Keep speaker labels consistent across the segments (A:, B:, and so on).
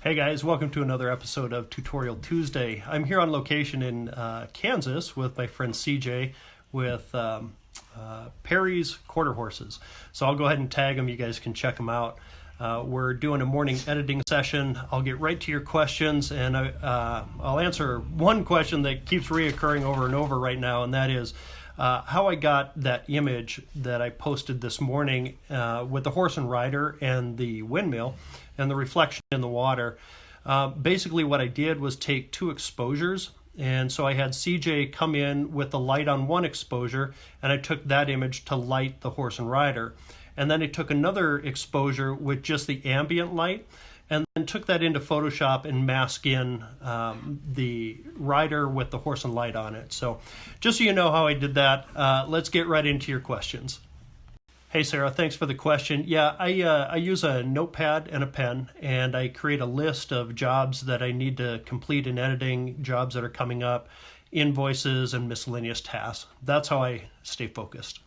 A: Hey guys, welcome to another episode of Tutorial Tuesday. I'm here on location in Kansas with my friend CJ with Perry's Quarter Horses. So I'll go ahead and tag them. You guys can check them out. We're doing a morning editing session. I'll get right to your questions, and I'll answer one question that keeps reoccurring over and over right now, and that is how I got that image that I posted this morning with the horse and rider and the windmill and the reflection in the water. Basically what I did was take two exposures, and so I had CJ come in with the light on one exposure, and I took that image to light the horse and rider. And then I took another exposure with just the ambient light, and then took that into Photoshop and mask in the rider with the horse and light on it. So just so you know how I did that, let's get right into your questions. Hey Sarah, thanks for the question. Yeah, I use a notepad and a pen, and I create a list of jobs that I need to complete in editing, jobs that are coming up, invoices, and miscellaneous tasks. That's how I stay focused.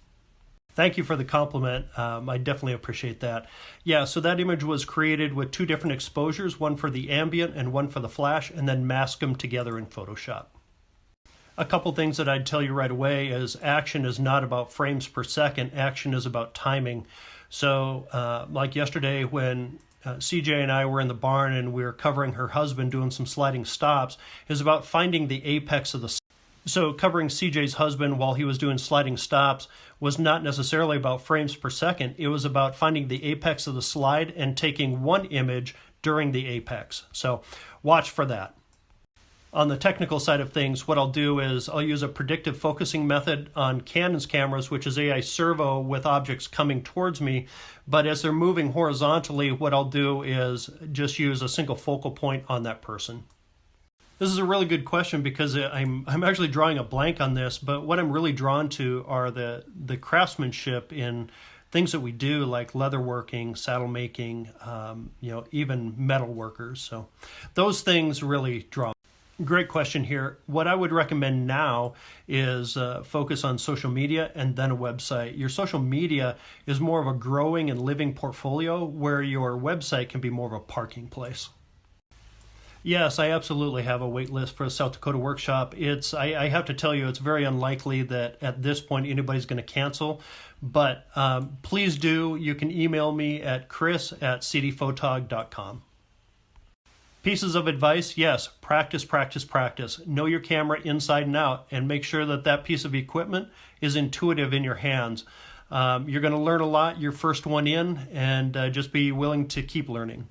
A: Thank you for the compliment. I definitely appreciate that. Yeah, so that image was created with two different exposures, one for the ambient and one for the flash, and then mask them together in Photoshop. A couple things that I'd tell you right away is action is not about frames per second. Action is about timing. So like yesterday when CJ and I were in the barn and we were covering her husband doing some sliding stops, is about finding the apex of the. So covering CJ's husband while he was doing sliding stops was not necessarily about frames per second. It was about finding the apex of the slide and taking one image during the apex. So watch for that. On the technical side of things, what I'll do is I'll use a predictive focusing method on Canon's cameras, which is AI servo with objects coming towards me. But as they're moving horizontally, what I'll do is just use a single focal point on that person. This is a really good question because I'm actually drawing a blank on this, but what I'm really drawn to are the craftsmanship in things that we do, like leatherworking, saddle making, even metal workers. So those things really draw. Great question here. What I would recommend now is focus on social media and then a website. Your social media is more of a growing and living portfolio, where your website can be more of a parking place. Yes, I absolutely have a wait list for a South Dakota workshop. I have to tell you, it's very unlikely that at this point anybody's going to cancel, but please do. You can email me at chris@cdphotog.com. Pieces of advice, yes, practice, practice, practice. Know your camera inside and out, and make sure that that piece of equipment is intuitive in your hands. You're going to learn a lot your first one in, and just be willing to keep learning.